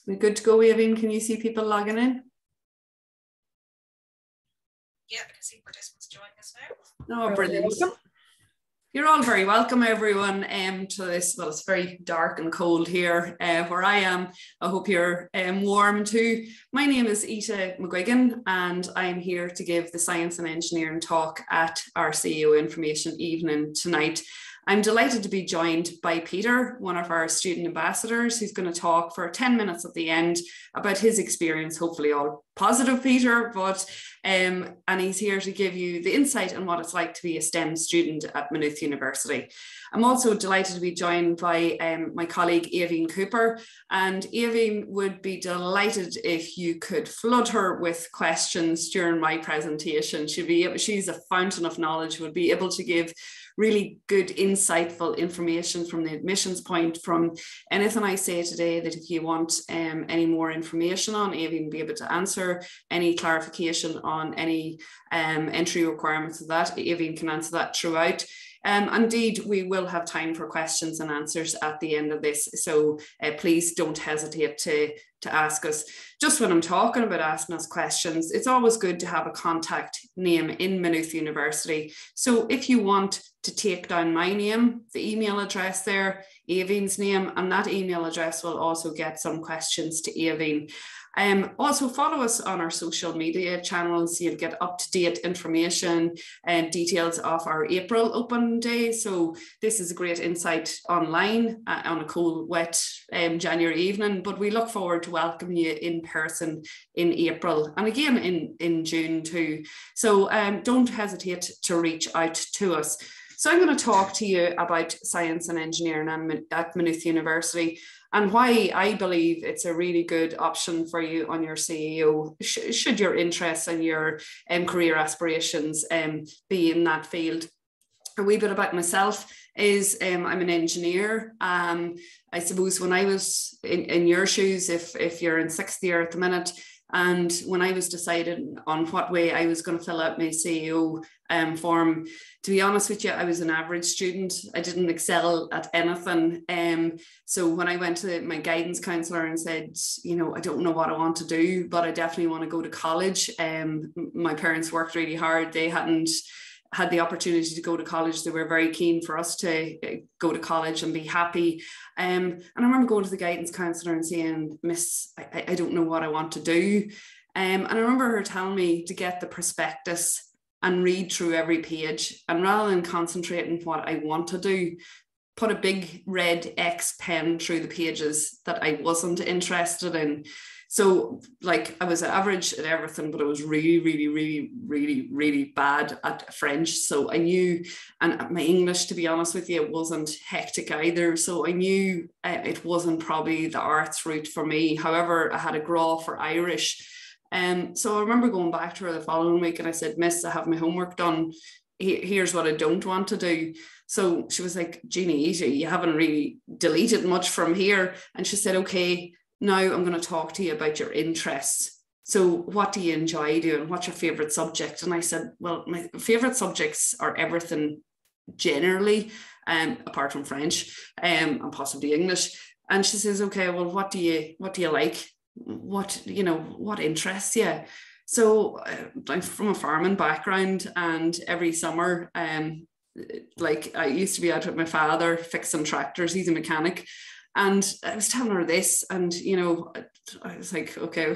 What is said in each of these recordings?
We good to go, Aoibhinn? Can you see people logging in? Yeah, I can see participants joining us now. Oh, brilliant. You're all very welcome, everyone, to this. Well, it's very dark and cold here where I am. I hope you're warm too. My name is Ita McGuigan, and I'm here to give the Science and Engineering talk at our CEO Information Evening tonight. I'm delighted to be joined by Peter, one of our student ambassadors, who's going to talk for 10 minutes at the end about his experience, hopefully all positive, Peter, and he's here to give you the insight on what it's like to be a STEM student at Maynooth University. I'm also delighted to be joined by my colleague Aoibhinn Cooper, and Aoibhinn would be delighted if you could flood her with questions during my presentation. She's a fountain of knowledge, would be able to give really good, insightful information from the admissions point, from anything I say today that if you want any more information on, Aoibhinn will be able to answer any clarification on any entry requirements of that. Aoibhinn can answer that throughout. Indeed, we will have time for questions and answers at the end of this, so please don't hesitate to ask us. Just when I'm talking about asking us questions, it's always good to have a contact name in Maynooth University. So if you want to take down my name, the email address there, Aoibhinn's name, and that email address will also get some questions to Aoibhinn. Also follow us on our social media channels. You'll get up-to-date information and details of our April open day. So this is a great insight online on a cool, wet January evening, but we look forward to welcoming you in person in April and again in June too. So don't hesitate to reach out to us. So I'm going to talk to you about science and engineering at Maynooth University, and why I believe it's a really good option for you on your CEO, should your interests and your career aspirations be in that field. A wee bit about myself is I'm an engineer. I suppose when I was in your shoes, if you're in sixth year at the minute, and when I was deciding on what way I was going to fill out my CEO form, to be honest with you, I was an average student. I didn't excel at anything. So when I went to my guidance counsellor and said, you know, I don't know what I want to do, but I definitely want to go to college. My parents worked really hard. They hadn't had the opportunity to go to college. They were very keen for us to go to college and be happy. And I remember going to the guidance counsellor and saying, Miss, I don't know what I want to do. And I remember her telling me to get the prospectus and read through every page. And rather than concentrating what I want to do, put a big red X pen through the pages that I wasn't interested in. So like I was average at everything, but I was really bad at French. So I knew, and my English, to be honest with you, it wasn't hectic either. So I knew it wasn't probably the arts route for me. However, I had a graw for Irish. So I remember going back to her the following week and I said, Miss, I have my homework done. Here's what I don't want to do. So she was like, Jeannie, you haven't really deleted much from here. And she said, okay, now I'm going to talk to you about your interests. So what do you enjoy doing? What's your favorite subject? And I said, well, my favorite subjects are everything generally, apart from French and possibly English. And she says, okay, well, what do you like? What interests you? So I'm from a farming background, and every summer, like I used to be out with my father fixing tractors. He's a mechanic. And I was telling her this, and, you know, I was like, okay,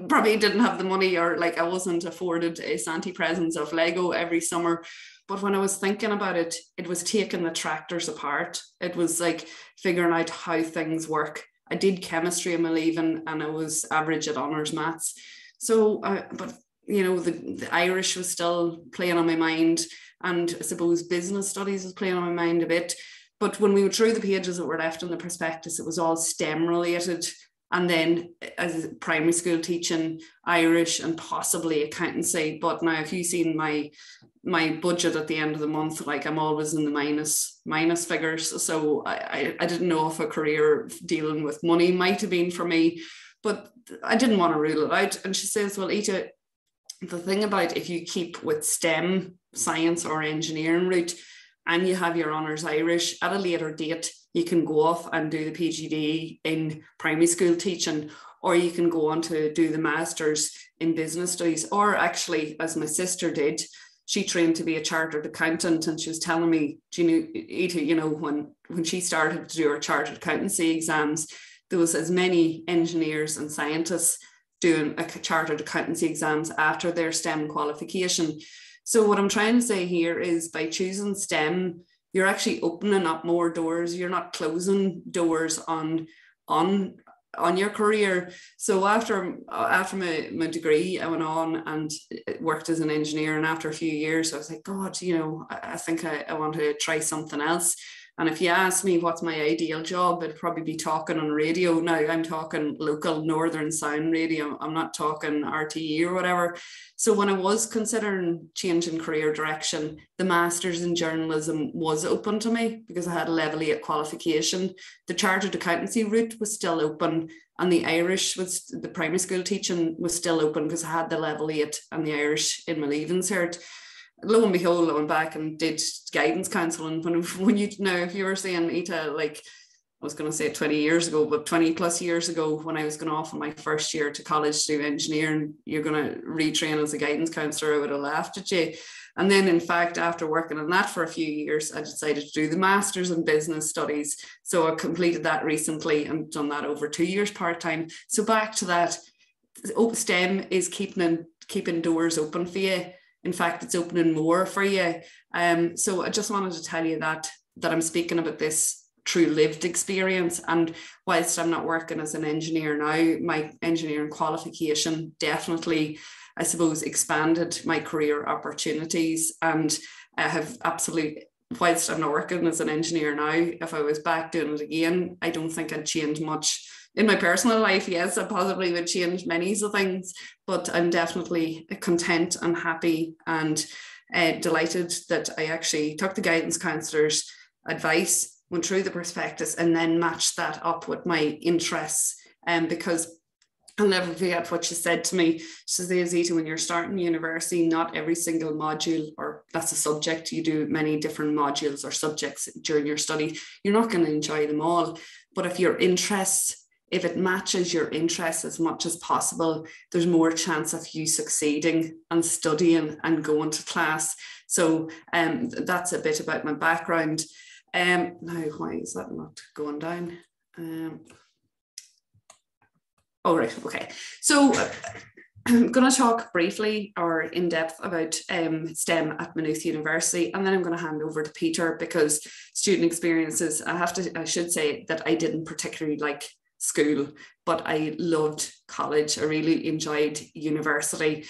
probably didn't have the money, or like I wasn't afforded a Santa presents of Lego every summer. But when I was thinking about it, it was taking the tractors apart. It was like figuring out how things work. I did chemistry in my leaving, and I was average at honours maths. So, but, you know, the Irish was still playing on my mind, and I suppose business studies was playing on my mind a bit. But when we were through the pages that were left in the prospectus, it was all STEM related. And then as primary school teaching, Irish and possibly accountancy. But now if you've seen my budget at the end of the month, like I'm always in the minus figures. So I didn't know if a career dealing with money might have been for me, but I didn't want to rule it out. And she says, well, Ita, the thing about if you keep with STEM, science or engineering route, and you have your honours Irish, at a later date, you can go off and do the PGD in primary school teaching, or you can go on to do the Masters in Business Studies, or actually, as my sister did, she trained to be a chartered accountant, and she was telling me, you know, when she started to do her chartered accountancy exams, there was as many engineers and scientists doing a chartered accountancy exams after their STEM qualification. So what I'm trying to say here is, by choosing STEM, you're actually opening up more doors. You're not closing doors on your career. So after my degree, I went on and worked as an engineer. And after a few years, I was like, God, you know, I think I want to try something else. And if you ask me what's my ideal job, it'd probably be talking on radio. Now I'm talking local Northern Sound radio. I'm not talking RTE or whatever. So when I was considering changing career direction, the Masters in Journalism was open to me because I had a level 8 qualification. The chartered accountancy route was still open, and the Irish, was the primary school teaching, was still open because I had the level 8 and the Irish in my leaving cert. Lo and behold, I went back and did guidance counselling. When you know, if you were saying, Ita, like, I was going to say 20 years ago, but 20 plus years ago, when I was going off in my first year to college to do engineering, you're going to retrain as a guidance counsellor, I would have laughed at you. And then, in fact, after working on that for a few years, I decided to do the Masters in Business Studies. So I completed that recently and done that over 2 years part-time. So back to that, STEM is keeping doors open for you. In fact, it's opening more for you. So I just wanted to tell you that I'm speaking about this true lived experience. And whilst I'm not working as an engineer now, my engineering qualification definitely, I suppose, expanded my career opportunities. And I have whilst I'm not working as an engineer now, if I was back doing it again, I don't think I'd change much. In my personal life, yes, I possibly would change many things, but I'm definitely content and happy and delighted that I actually took the guidance counsellor's advice, went through the prospectus, and then matched that up with my interests. Because I'll never forget what she said to me. She says, Ita, when you're starting university, not every single module, or that's a subject, you do many different modules or subjects during your study, you're not going to enjoy them all. But if it matches your interests as much as possible, there's more chance of you succeeding and studying and going to class. So that's a bit about my background. Now, why is that not going down? Oh, right, okay. So I'm going to talk briefly or in depth about STEM at Maynooth University, and then I'm going to hand over to Peter, because student experiences, I should say that I didn't particularly like school, but I loved college. I really enjoyed university.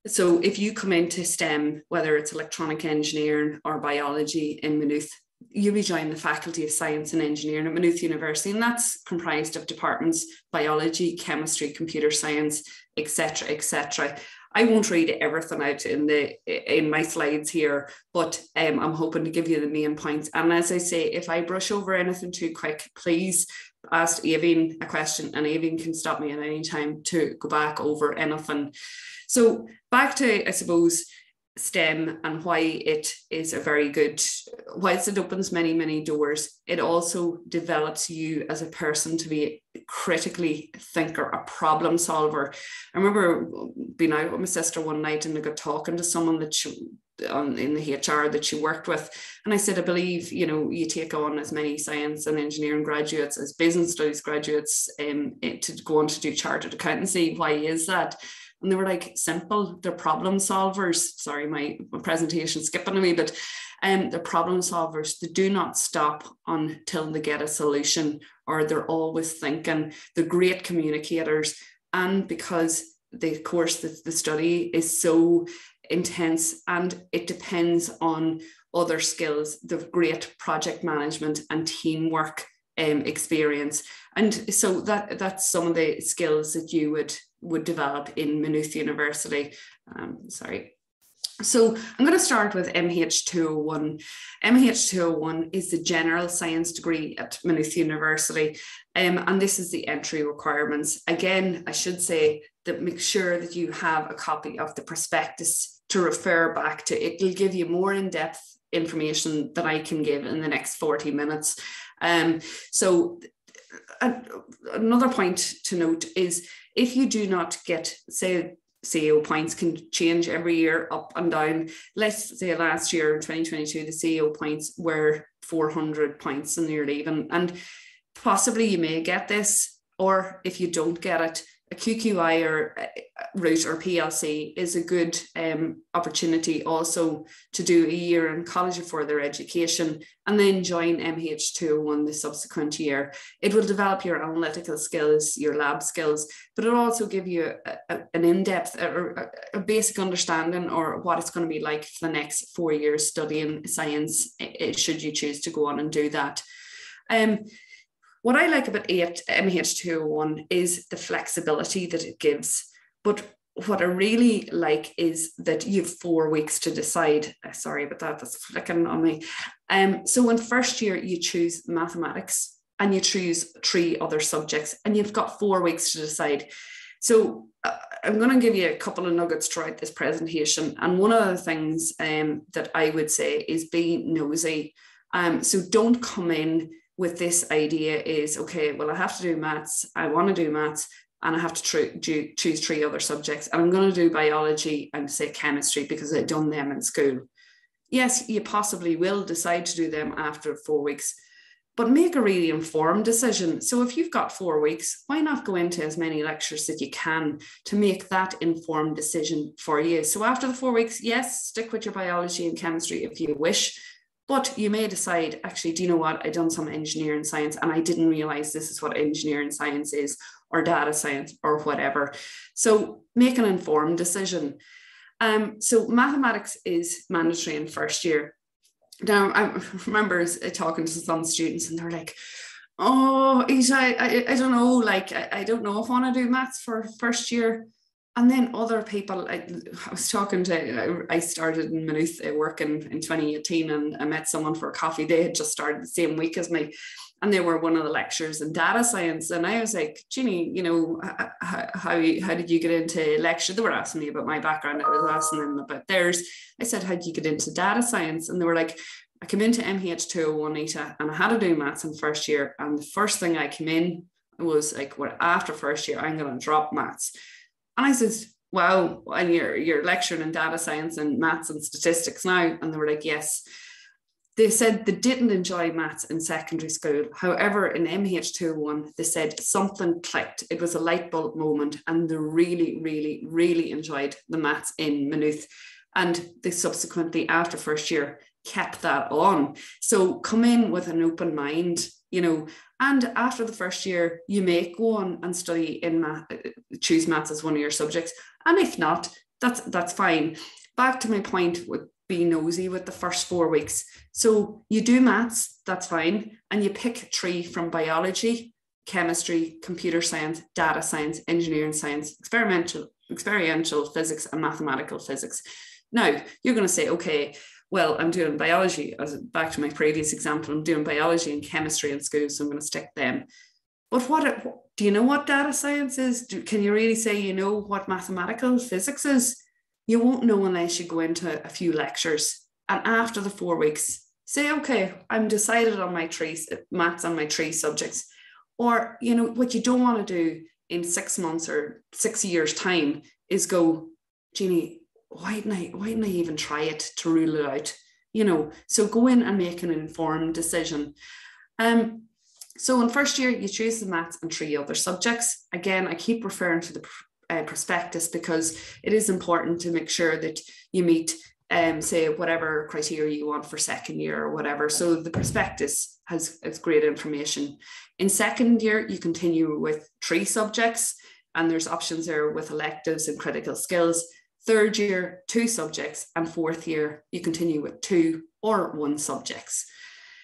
So if you come into STEM, whether it's electronic engineering or biology in Maynooth, you'll be joining the Faculty of Science and Engineering at Maynooth University, and that's comprised of departments: biology, chemistry, computer science, etc., etc. I won't read everything out in my slides here, but I'm hoping to give you the main points. And as I say, if I brush over anything too quick, please ask Aoibhinn a question, and Aoibhinn can stop me at any time to go back over anything. So back to, I suppose, STEM and why it is a very good, whilst it opens many, many doors, it also develops you as a person to be a critically thinker, a problem solver. I remember being out with my sister one night and I got talking to someone that in the HR that she worked with. And I said, I believe, you take on as many science and engineering graduates as business studies graduates to go on to do chartered accountancy. Why is that? And they were like, simple, they're problem solvers. Sorry, my presentation skipping a wee bit. They're problem solvers. They do not stop until they get a solution, or they're always thinking. They're great communicators. And because the course, the study is so intense and it depends on other skills, the great project management and teamwork experience. And so that's some of the skills that you would develop in Maynooth University. So I'm going to start with MH201. MH201 is the general science degree at Maynooth University, and this is the entry requirements. Again, I should say that make sure that you have a copy of the prospectus to refer back to. It will give you more in-depth information that I can give in the next 40 minutes. So another point to note is if you do not get, say, CEO points can change every year up and down. Let's say last year in 2022, the CEO points were 400 points and you're leaving. And possibly you may get this, or if you don't get it, a QQI or route or PLC is a good opportunity also to do a year in College of Further Education and then join MH201 the subsequent year. It will develop your analytical skills, your lab skills, but it'll also give you an in-depth or a basic understanding or what it's going to be like for the next 4 years studying science, should you choose to go on and do that. What I like about MH201 is the flexibility that it gives. But what I really like is that you have 4 weeks to decide. Sorry about that, that's flicking on me. So in first year, you choose mathematics and you choose 3 other subjects and you've got 4 weeks to decide. So I'm going to give you a couple of nuggets throughout this presentation. And one of the things that I would say is be nosy. So don't come in with this idea is, okay, well, I have to do maths, I want to do maths, and I have to choose 3 other subjects. And I'm going to do biology and say chemistry because I've done them in school. Yes, you possibly will decide to do them after 4 weeks, but make a really informed decision. So if you've got 4 weeks, why not go into as many lectures that you can to make that informed decision for you? So after the 4 weeks, yes, stick with your biology and chemistry if you wish. But you may decide, actually, do you know what? I've done some engineering science and I didn't realize this is what engineering science is, or data science, or whatever. So make an informed decision. So mathematics is mandatory in first year. Now, I remember talking to some students and they're like, oh, Ita, I don't know, like, I don't know if I want to do maths for first year. And then other people, I was talking to, I started in Maynooth working in 2018 and I met someone for a coffee. They had just started the same week as me and they were one of the lecturers in data science. And I was like, Jeannie, you know, how did you get into lecture? They were asking me about my background. I was asking them about theirs. I said, how did you get into data science? And they were like, I came into MH201 Ita and I had to do maths in first year. And the first thing I came in was like, well, after first year, I'm going to drop maths. And I said, wow, and you're lecturing in data science and maths and statistics now? And they were like, yes. They said they didn't enjoy maths in secondary school. However, in MH201, they said something clicked. It was a light bulb moment and they really, really, really enjoyed the maths in Maynooth. And they subsequently, after first year, kept that on. So come in with an open mind, you know, and after the first year, you may go on and study in math, choose maths as one of your subjects. And if not, that's fine. Back to my point with being nosy with the first 4 weeks. So you do maths, that's fine. And you pick 3 from biology, chemistry, computer science, data science, engineering science, experiential physics, and mathematical physics. Now, you're going to say, okay, well, I'm doing biology, as back to my previous example, I'm doing biology and chemistry in school, so I'm going to stick them. But do you know what data science is? Can you really say you know what mathematical physics is? You won't know unless you go into a few lectures. And after the 4 weeks, say, okay, I'm decided on my 3 maths and my 3 subjects. Or, you know, what you don't want to do in 6 months or 6 years' time is go, Jeannie, why didn't I even try it to rule it out? You know, so go in and make an informed decision. So in first year, you choose the maths and 3 other subjects. Again, I keep referring to the prospectus because it is important to make sure that you meet, say, whatever criteria you want for second year or whatever. So the prospectus has great information. In second year, you continue with 3 subjects and there's options there with electives and critical skills. Third year, 2 subjects, and fourth year, you continue with 2 or 1 subjects.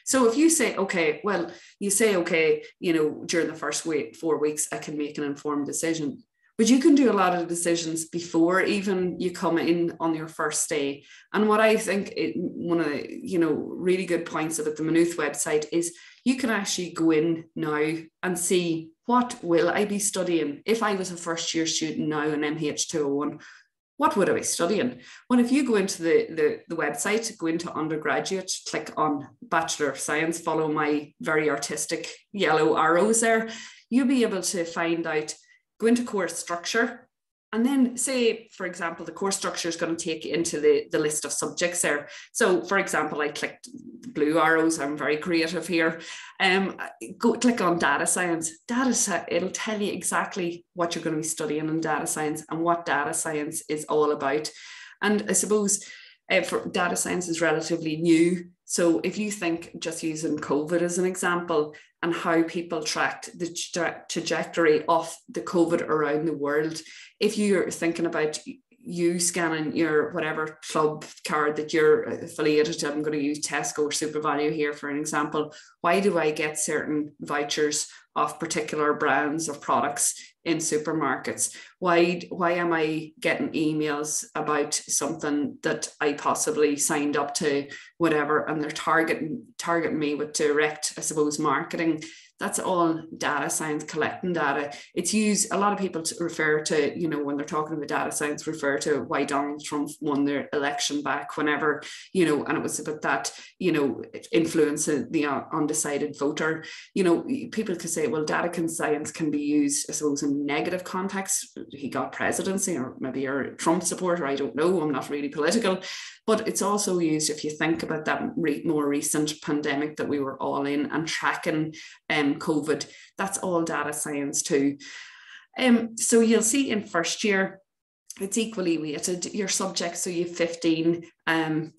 So if you say, okay, well, you say, okay, you know, during the first 4 weeks, I can make an informed decision. But you can do a lot of decisions before even you come in on your first day. And what I think one of the, you know, really good points about the Maynooth website is you can actually go in now and see what will I be studying. If I was a first year student now in MH201, what would I be studying? Well, if you go into the website, go into undergraduate, click on Bachelor of Science, follow my very artistic yellow arrows there, you'll be able to find out, go into course structure, and then say, for example, the course structure is going to take you into the list of subjects there. So, for example, I clicked blue arrows. I'm very creative here. Go click on data science. It'll tell you exactly what you're going to be studying in data science and what data science is all about. And I suppose for data science is relatively new. So if you think, just using COVID as an example, and how people tracked the trajectory of the COVID around the world, if you're thinking about you scanning your whatever club card that you're affiliated to, I'm going to use Tesco or SuperValu here for an example, why do I get certain vouchers of particular brands of products in supermarkets? Why am I getting emails about something that I possibly signed up to, whatever, and they're targeting me with direct, I suppose, marketing? That's all data science, collecting data. It's used, a lot of people refer to, when they're talking about data science, refer to why Donald Trump won their election back whenever, and it was about that, influencing the undecided voter. People could say, well, data science can be used, I suppose, in negative context. He got presidency, or maybe you're a Trump supporter, I don't know, I'm not really political. But it's also used, if you think about that more recent pandemic that we were all in and tracking COVID, that's all data science too. So you'll see in first year, it's equally weighted, your subjects. So you have 15, and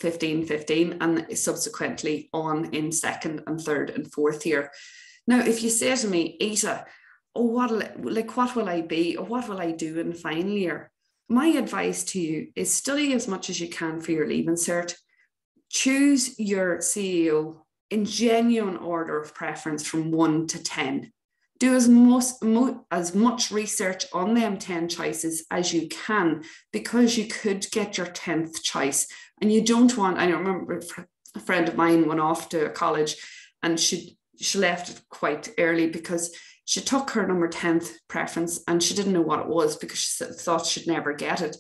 subsequently on in second and third and fourth year. Now, if you say to me, Ita, what will I be, or what will I do in final year? My advice to you is study as much as you can for your Leaving Cert. Choose your CEO in genuine order of preference from 1 to 10. Do as much research on them 10 choices as you can, because you could get your 10th choice. And you don't want, I remember a friend of mine went off to college and she left quite early because she took her number 10th preference and she didn't know what it was, because she thought she'd never get it.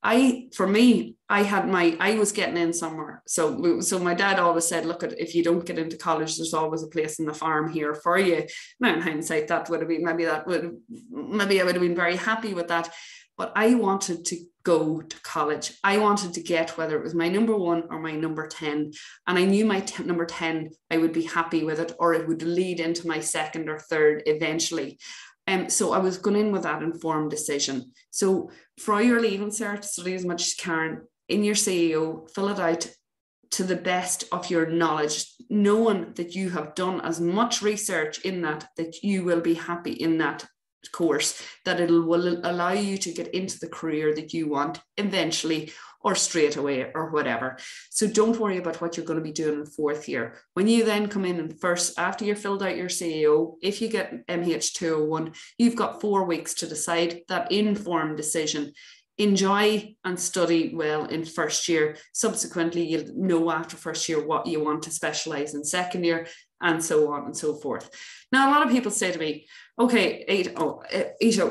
I was getting in somewhere. So my dad always said, look, if you don't get into college, there's always a place in the farm here for you. Now, in hindsight, that would have been, maybe I would have been very happy with that. But I wanted to go to college. I wanted to get, whether it was my number 1 or my number 10. And I knew my number 10, I would be happy with it, or it would lead into my second or third eventually. So I was going in with that informed decision. So for your Leaving Cert, study as much as you can. In your CEO, fill it out to the best of your knowledge, knowing that you have done as much research in that you will be happy in that course, that it will allow you to get into the career that you want eventually, or straight away, or whatever. So don't worry about what you're going to be doing in fourth year. When you then come in and first, after you've filled out your CEO, if you get MH201, you've got 4 weeks to decide that informed decision. Enjoy and study well in first year. Subsequently, you'll know after first year what you want to specialize in second year, and so on and so forth. Now, a lot of people say to me, okay, Ita,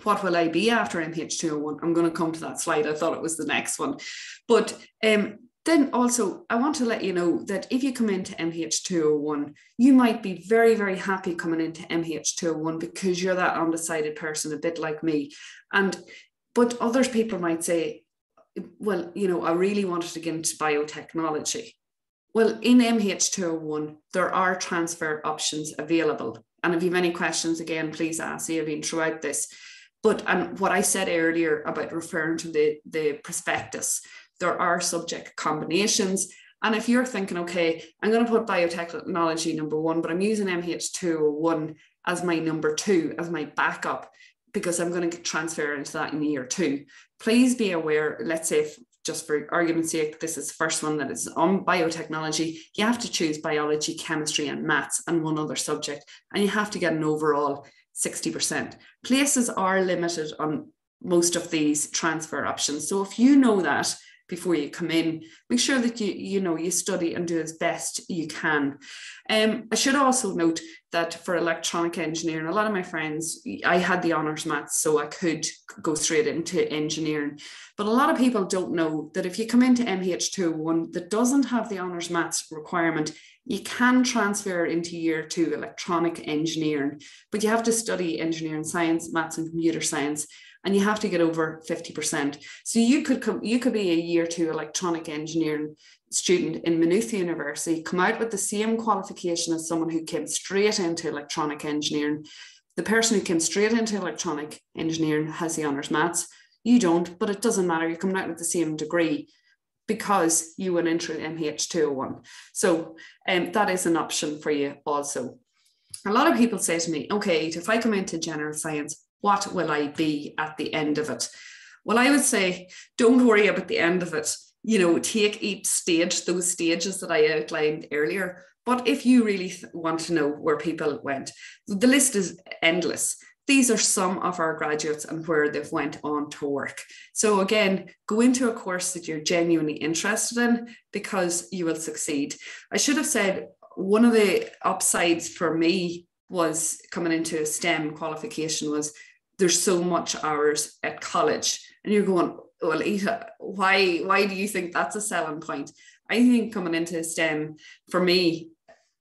what will I be after MH201? I'm going to come to that slide. I thought it was the next one. But then also, I want to let you know that if you come into MH201, you might be very, very happy coming into MH201 because you're that undecided person, a bit like me. But other people might say, well, I really wanted to get into biotechnology. Well, in MH201, there are transfer options available. And if you have any questions, again, please ask Evelyn throughout this. And what I said earlier about referring to the prospectus, there are subject combinations. And if you're thinking, okay, I'm going to put biotechnology number 1, but I'm using MH201 as my number 2, as my backup, because I'm going to transfer into that in year 2. Please be aware, let's say, just for argument's sake, this is the first one that is on biotechnology. You have to choose biology, chemistry, and maths, and one other subject, and you have to get an overall 60%. Places are limited on most of these transfer options. So if you know that, before you come in. Make sure that you study and do as best you can. I should also note that for electronic engineering, a lot of my friends, I had the honours maths, so I could go straight into engineering. But a lot of people don't know that if you come into MH201 that doesn't have the honours maths requirement, you can transfer into year 2 electronic engineering, but you have to study engineering science, maths and computer science, and you have to get over 50%. So you could be a year 2 electronic engineering student in Maynooth University, come out with the same qualification as someone who came straight into electronic engineering. The person who came straight into electronic engineering has the honours maths. You don't, but it doesn't matter. You're coming out with the same degree because you went into MH201. So that is an option for you also. A lot of people say to me, okay, if I come into general science, what will I be at the end of it? Well, I would say, don't worry about the end of it. Take each stage, those stages that I outlined earlier. But if you really want to know where people went, the list is endless. These are some of our graduates and where they've went on to work. So again, go into a course that you're genuinely interested in because you will succeed. I should have said one of the upsides for me was coming into a STEM qualification was there's so much hours at college. And you're going, well, Ita, why do you think that's a selling point? I think coming into STEM, for me,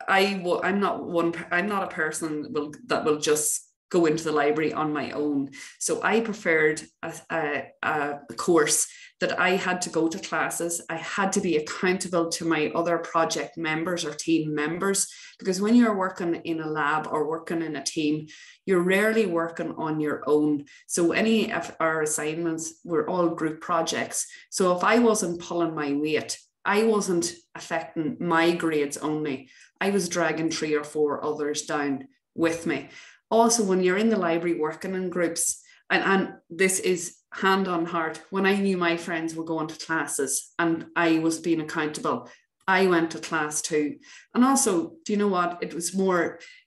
I'm not a person that will just go into the library on my own. So I preferred a course that I had to go to classes. I had to be accountable to my other project members or team members, because when you're working in a lab or working in a team, you're rarely working on your own. So any of our assignments were all group projects. So if I wasn't pulling my weight, I wasn't affecting my grades only. I was dragging 3 or 4 others down with me. Also, when you're in the library working in groups, and this is hand on heart, when I knew my friends were going to classes and I was being accountable, I went to class too. And also, do you know what?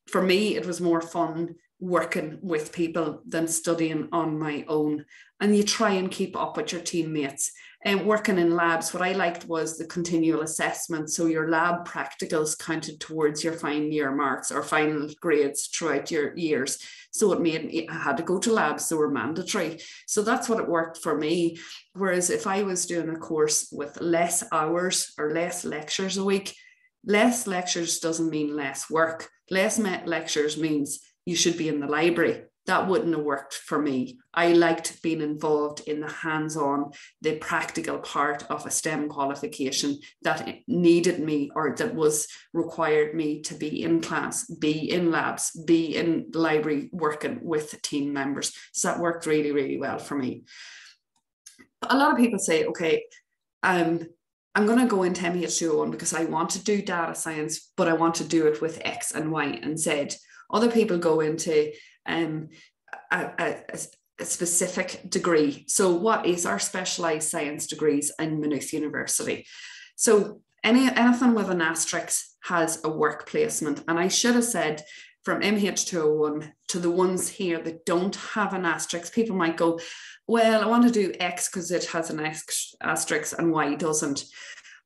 For me, it was more fun working with people than studying on my own. And you try and keep up with your teammates. And working in labs, what I liked was the continual assessment. So your lab practicals counted towards your final year marks or final grades throughout your years. So I had to go to labs, they were mandatory. So that's what it worked for me. Whereas if I was doing a course with less hours or less lectures a week, less lectures doesn't mean less work. Less lectures means you should be in the library. That wouldn't have worked for me. I liked being involved in the hands-on, the practical part of a STEM qualification that needed me or that required me to be in class, be in labs, be in the library working with team members. So that worked really, really well for me. A lot of people say, okay, I'm going to go into MH201 because I want to do data science, but I want to do it with X and Y and Z. Other people go into a specific degree. So what is our specialised science degrees in Maynooth University? So anything with an asterisk has a work placement. And I should have said from MH201 to the ones here that don't have an asterisk, people might go, well, I want to do X because it has an asterisk and Y doesn't.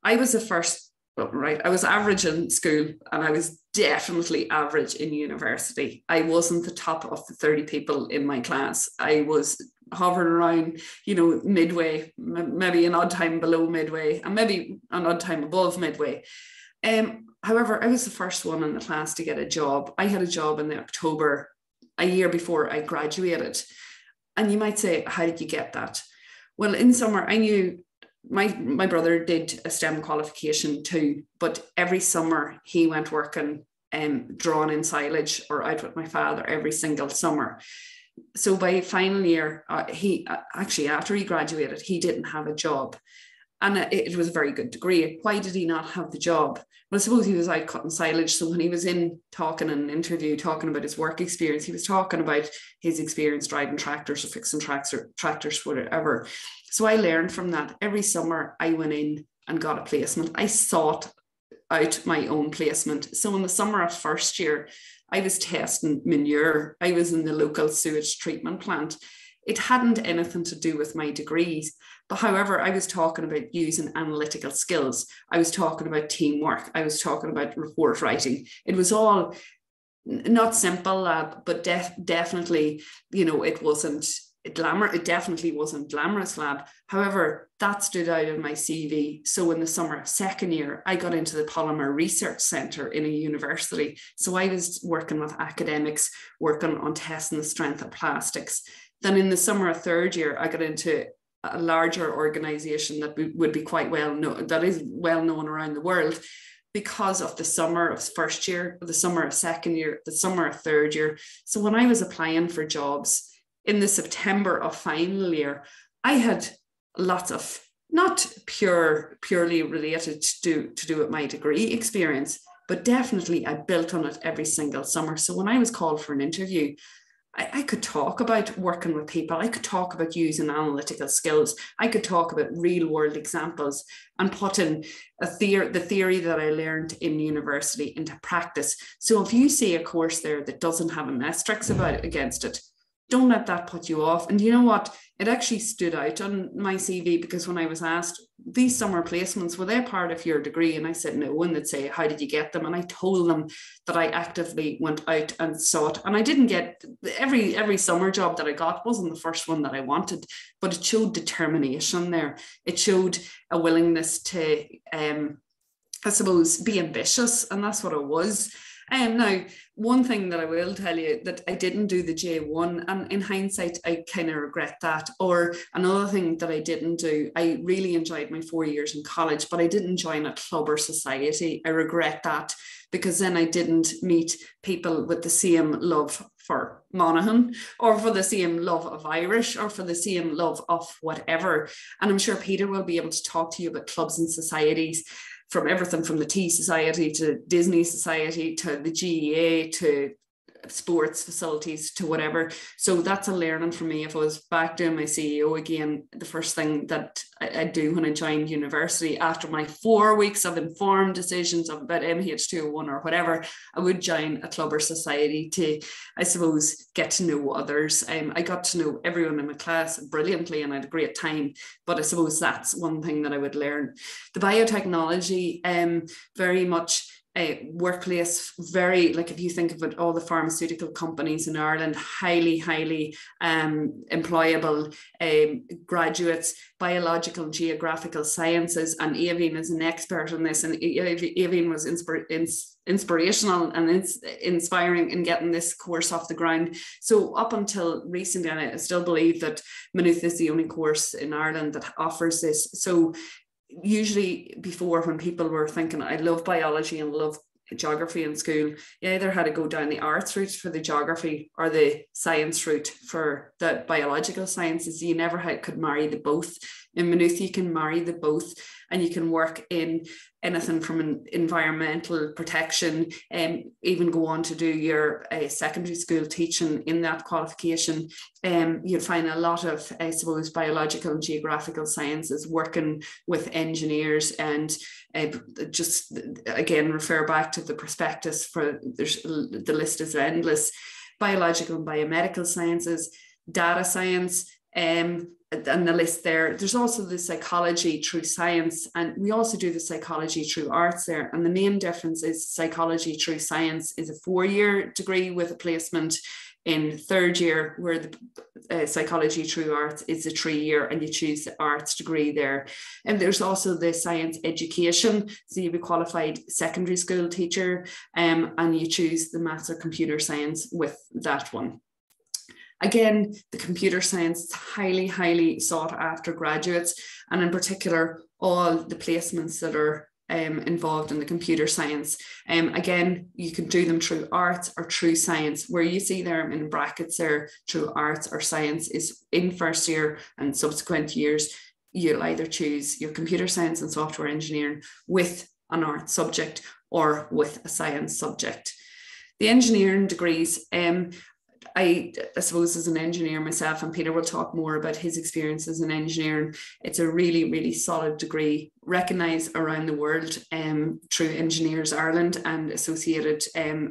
I was the first. Right, I was average in school and I was definitely average in university. I wasn't the top of the 30 people in my class. I was hovering around, midway, maybe an odd time below midway, and maybe an odd time above midway. However, I was the first one in the class to get a job. I had a job in October, a year before I graduated. And you might say, how did you get that? Well, in summer, I knew my brother did a STEM qualification too, but every summer he went working drawn in silage or out with my father every single summer. So by final year, he actually, after he graduated, he didn't have a job. And it was a very good degree. Why did he not have the job? Well, I suppose he was out cutting silage. So when he was in talking in an interview, talking about his work experience, he was talking about his experience driving tractors or fixing tractors, whatever. So I learned from that. Every summer I went in and got a placement. I sought out my own placement. So in the summer of first year, I was testing manure. I was in the local sewage treatment plant. It hadn't anything to do with my degrees, But however, I was talking about using analytical skills. I was talking about teamwork. I was talking about report writing. It was all not simple lab, but definitely, you know, it definitely wasn't glamorous lab. However, that stood out in my CV. So in the summer of second year, I got into the Polymer Research Centre in a university. So I was working with academics, working on testing the strength of plastics. Then in the summer of third year, I got into a larger organisation that would be quite well known, that is well known around the world, because of the summer of first year, the summer of second year, the summer of third year. So when I was applying for jobs in the September of final year, I had lots of, not purely related to do with my degree experience, but definitely I built on it every single summer. So when I was called for an interview, I could talk about working with people. I could talk about using analytical skills. I could talk about real world examples and putting the theory that I learned in university into practice. So if you see a course there that doesn't have an asterisk against it, don't let that put you off. And you know what? It actually stood out on my CV, because when I was asked, these summer placements, were they part of your degree? And I said no. And they'd say, how did you get them? And I told them that I actively went out and sought. And I didn't get every summer job that I got wasn't the first one that I wanted, but it showed determination there. It showed a willingness to, I suppose, be ambitious. And that's what it was. Now, one thing that I will tell you, that I didn't do the J1, and in hindsight, I kind of regret that. Or another thing that I didn't do, I really enjoyed my 4 years in college, but I didn't join a club or society. I regret that, because then I didn't meet people with the same love for Monaghan, or for the same love of Irish, or for the same love of whatever. And I'm sure Peter will be able to talk to you about clubs and societies, from everything from the Tea Society to Disney Society to the GEA to sports facilities to whatever. So that's a learning for me. If I was back doing my CEO again, the first thing that I do when I joined university, after my 4 weeks of informed decisions about MH201 or whatever, I would join a club or society to, I suppose, get to know others. I got to know everyone in my class brilliantly and I had a great time, but I suppose that's one thing that I would learn. The biotechnology, very much workplace, very, like, if you think of it, all the pharmaceutical companies in Ireland, highly employable graduates, biological and geographical sciences, and Aoibhinn is an expert in this, and Aoibhinn was inspirational and inspiring in getting this course off the ground. So up until recently, and I still believe that Maynooth is the only course in Ireland that offers this. So usually before, when people were thinking, I love biology and love geography in school, you either had to go down the arts route for the geography or the science route for the biological sciences. You never could marry the both. In Maynooth, you can marry the both, and you can work in anything from an environmental protection, and even go on to do your secondary school teaching in that qualification. You'd find a lot of, I suppose, biological and geographical sciences working with engineers, and just again refer back to the prospectus for the list is endless. Biological and biomedical sciences, data science, and the list there. There's also the psychology through science, and we also do the psychology through arts there. And the main difference is psychology through science is a 4-year degree with a placement in third year, where the psychology through arts is a 3-year, and you choose the arts degree there. And there's also the science education, so you'll be qualified secondary school teacher, and you choose the maths or computer science with that one. Again, the computer science is highly sought after graduates, and in particular, all the placements that are involved in the computer science. Again, you can do them through arts or through science. Where you see there in brackets there, through arts or science, is in first year and subsequent years, you'll either choose your computer science and software engineering with an art subject or with a science subject. The engineering degrees, I suppose as an engineer myself, and Peter will talk more about his experiences in engineering, it's a really solid degree, recognised around the world through Engineers Ireland and associated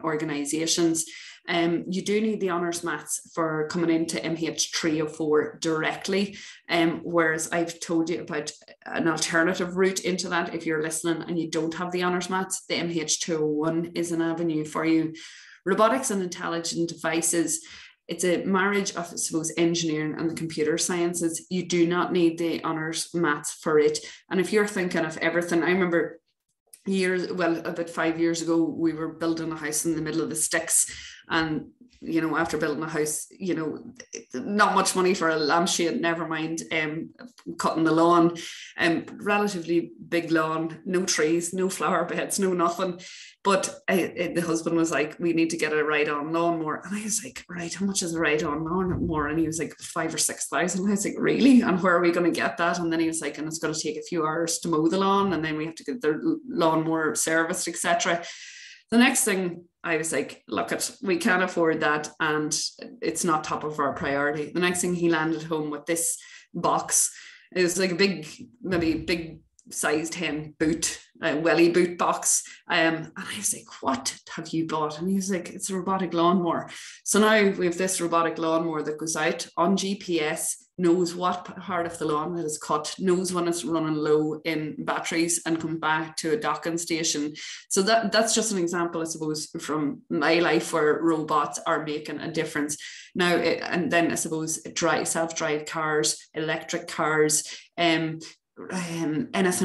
organisations. You do need the honours maths for coming into MH 304 directly, whereas I've told you about an alternative route into that. If you're listening and you don't have the honours maths, the MH 201 is an avenue for you. Robotics and intelligent devices, it's a marriage of, I suppose, engineering and the computer sciences. You do not need the honours maths for it. And if you're thinking of everything, I remember about 5 years ago, we were building a house in the middle of the sticks, and after building a house, not much money for a lampshade, never mind cutting the lawn, relatively big lawn, no trees, no flower beds, no nothing. But the husband was like, we need to get a ride-on lawnmower. And I was like, right, how much is a ride-on lawnmower? And he was like, 5,000 or 6,000. I was like, really? And where are we going to get that? And then he was like, and it's going to take a few hours to mow the lawn, and then we have to get the lawnmower serviced, etc. The next thing, I was like, look, we can't afford that, and it's not top of our priority. The next thing, he landed home with this box. It was like a big sized hen boot, a welly boot box. And I was like, what have you bought? And he was like, it's a robotic lawnmower. So now we have this robotic lawnmower that goes out on GPS, knows what part of the lawn it is cut, knows when it's running low in batteries, and comes back to a docking station. So that's just an example, I suppose, from my life where robots are making a difference. Now, and then I suppose self-drive cars, electric cars, anything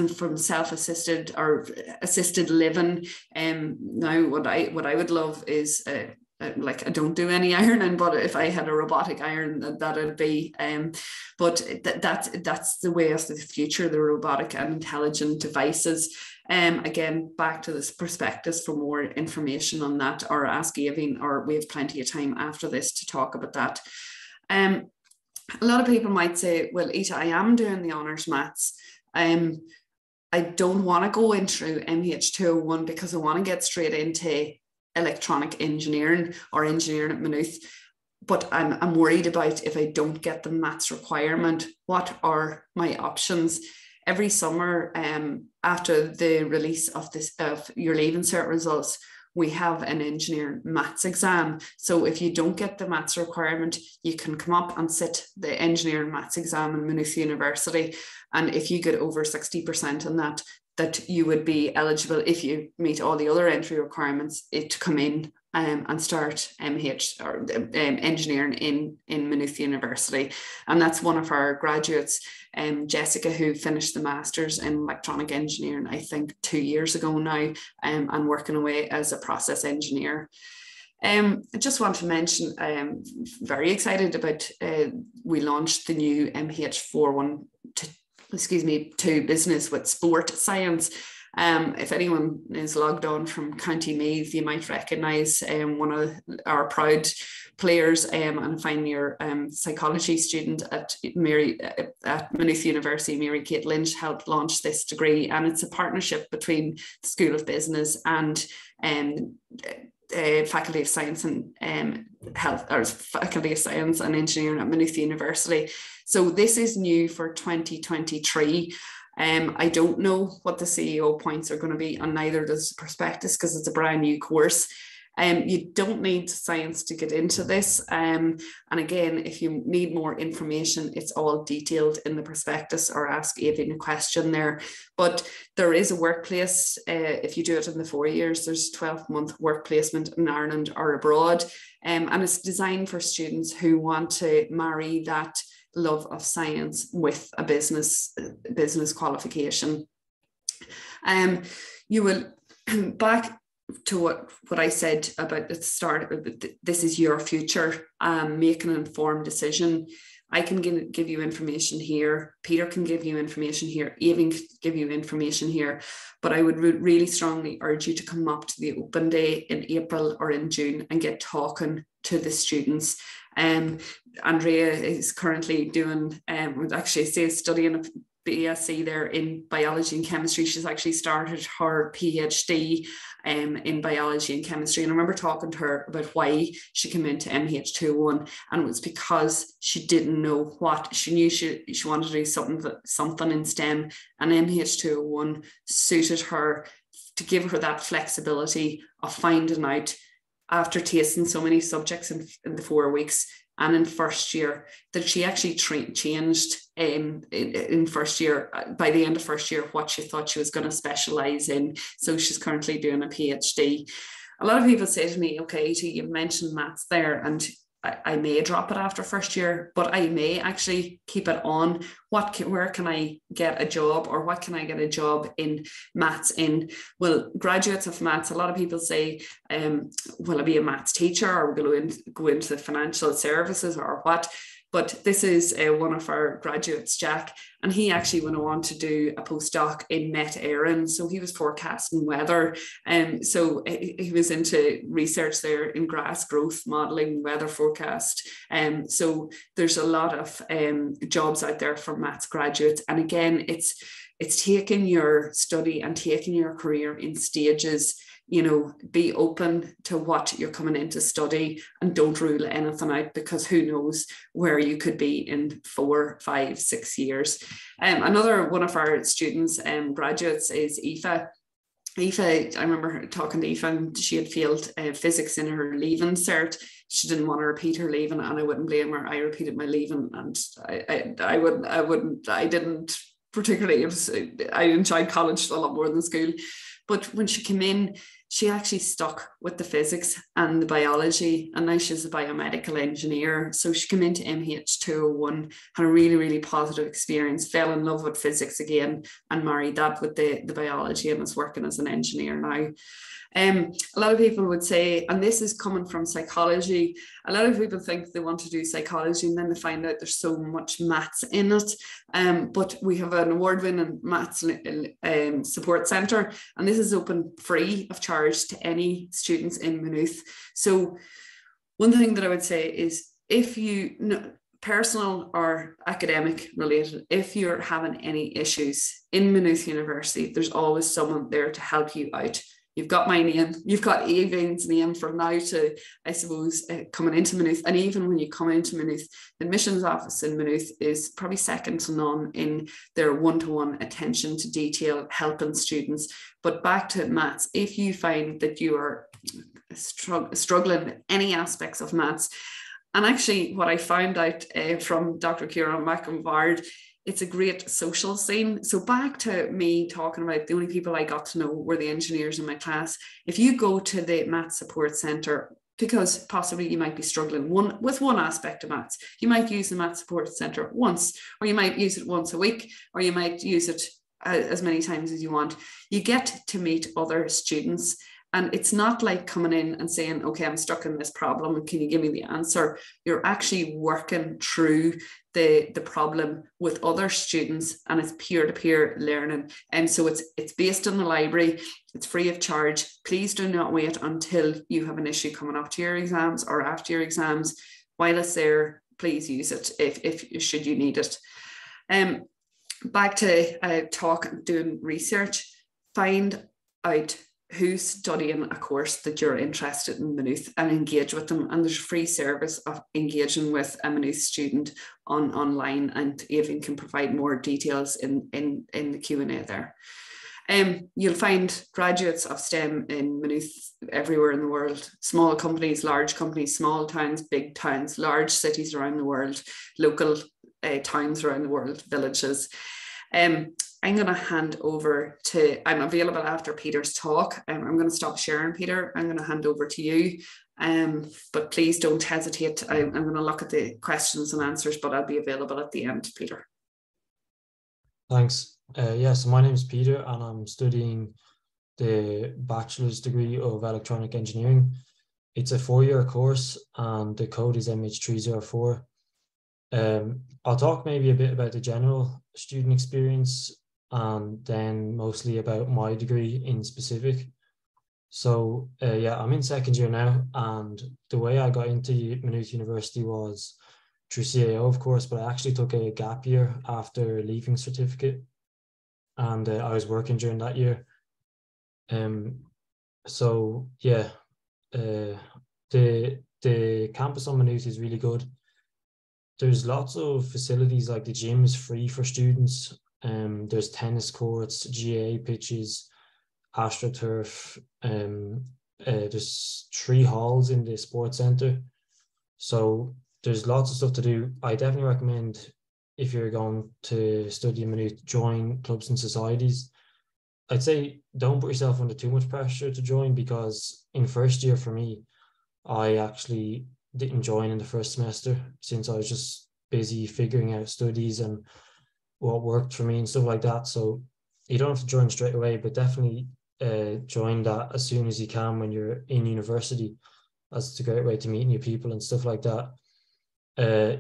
from self-assisted or assisted living. Now what I would love is like, I don't do any ironing, but if I had a robotic iron, that'd be but that's the way of the future, the robotic and intelligent devices. Again, back to this prospectus for more information on that, or ask Aoibhinn, or we have plenty of time after this to talk about that. A lot of people might say, well, Ita, I am doing the honours maths. I don't want to go into MH 201 because I want to get straight into electronic engineering or engineering at Maynooth. But I'm worried about, if I don't get the maths requirement, what are my options? Every summer, after the release of your Leaving Cert results, we have an engineering maths exam. So if you don't get the maths requirement, you can come up and sit the engineering maths exam in Maynooth University. And if you get over 60% on that you would be eligible, if you meet all the other entry requirements, to come in and start MH or engineering in Maynooth University. And that's one of our graduates, Jessica, who finished the Masters in Electronic Engineering, I think 2 years ago now, and working away as a process engineer. I just want to mention, I'm very excited about, we launched the new MH 412 business with sport science. If anyone is logged on from County Meath, you might recognise one of our proud players and final year psychology student at Maynooth University, Mary Kate Lynch, helped launch this degree. And it's a partnership between the School of Business and Faculty of Science and Health, or Faculty of Science and Engineering at Maynooth University. So this is new for 2023. I don't know what the CEO points are going to be, and neither does the prospectus, because it's a brand new course. You don't need science to get into this. And again, if you need more information, it's all detailed in the prospectus, or ask Aoibhinn a question there. But there is a workplace. If you do it in the 4 years, there's a 12-month work placement in Ireland or abroad. And it's designed for students who want to marry that love of science with a business qualification. You will, back to what I said about the start, this is your future, make an informed decision. I can give you information here, Peter can give you information here, Aoibhinn can give you information here, but I would really strongly urge you to come up to the open day in April or in June and get talking to the students. Andrea is currently doing, actually studying a BSc there in biology and chemistry. She's actually started her PhD in biology and chemistry. And I remember talking to her about why she came into MH 201, and it was because she didn't know what she knew. She wanted to do something in STEM, and MH 201 suited her to give her that flexibility of finding out after tasting so many subjects in the 4 weeks and in first year, that she actually changed in first year, by the end of first year, what she thought she was going to specialise in. So she's currently doing a PhD. A lot of people say to me, okay, you mentioned maths there, and I may drop it after first year, but I may actually keep it on. Where can I get a job, or what can I get a job in maths in? Well, graduates of maths, a lot of people say, will I be a maths teacher, or will I go into the financial services, or what? But this is one of our graduates, Jack, and he actually went on to do a postdoc in Met Éireann. So he was forecasting weather. So he was into research there in grass growth modelling, weather forecast. So there's a lot of jobs out there for maths graduates. And again, it's taking your study and taking your career in stages. Be open to what you're coming in to study, and don't rule anything out, because who knows where you could be in 4, 5, 6 years. Another one of our students, graduates, is Aoife. Aoife, I remember talking to Aoife, and she had failed physics in her leaving cert. She didn't want to repeat her leaving, and I wouldn't blame her. I repeated my leaving, and I didn't particularly. I enjoyed college a lot more than school. But when she came in, she actually stuck with the physics and the biology, and now she's a biomedical engineer. So she came into MH201, had a really, really positive experience, fell in love with physics again, and married that with the biology, and is working as an engineer now. A lot of people would say, and this is coming from psychology, a lot of people think they want to do psychology, and then they find out there's so much maths in it. But we have an award-winning maths support centre, and this is open free of charge to any students in Maynooth. So one thing that I would say is, if personal or academic related, if you're having any issues in Maynooth University, there's always someone there to help you out. You've got my name, you've got Eileen's name from now to, I suppose, coming into Maynooth. And even when you come into Maynooth, the admissions office in Maynooth is probably second to none in their one-to-one attention to detail, helping students. But back to maths, if you find that you are struggling with any aspects of maths, and actually what I found out from Dr. Kieran McInvard, it's a great social scene. So back to me talking about the only people I got to know were the engineers in my class. If you go to the Maths Support Centre, because possibly you might be struggling with one aspect of maths, you might use the Maths Support Centre once, or you might use it once a week, or you might use it as many times as you want. You get to meet other students. And it's not like coming in and saying, okay, I'm stuck in this problem, can you give me the answer? You're actually working through the problem with other students, and it's peer-to-peer learning. And so it's based in the library, it's free of charge. Please do not wait until you have an issue coming up to your exams or after your exams. While it's there, please use it if should you need it. Back to doing research, find out who's studying a course that you're interested in Maynooth and engage with them. And there's a free service of engaging with a Maynooth student online, and Evelyn can provide more details in the Q&A there. You'll find graduates of STEM in Maynooth everywhere in the world, small companies, large companies, small towns, big towns, large cities around the world, local towns around the world, villages. I'm going to hand over to, I'm available after Peter's talk. I'm going to stop sharing, Peter. I'm going to hand over to you. But please don't hesitate. I'm going to look at the questions and answers, but I'll be available at the end, Peter. Thanks. So my name is Peter, and I'm studying the bachelor's degree of electronic engineering. It's a 4-year course, and the code is MH304. I'll talk maybe a bit about the general student experience, and then mostly about my degree in specific. So I'm in second year now, and the way I got into Maynooth University was through CAO, of course, but I actually took a gap year after leaving certificate, and I was working during that year. The campus on Maynooth is really good. There's lots of facilities, like the gym is free for students. There's tennis courts, GA pitches, AstroTurf, there's 3 halls in the sports centre, so there's lots of stuff to do. I definitely recommend, if you're going to study a minute, join clubs and societies. I'd say don't put yourself under too much pressure to join, because in first year for me, I actually didn't join in the first semester, since I was just busy figuring out studies and what worked for me and stuff like that. So you don't have to join straight away, but definitely join that as soon as you can when you're in university, as it's a great way to meet new people and stuff like that.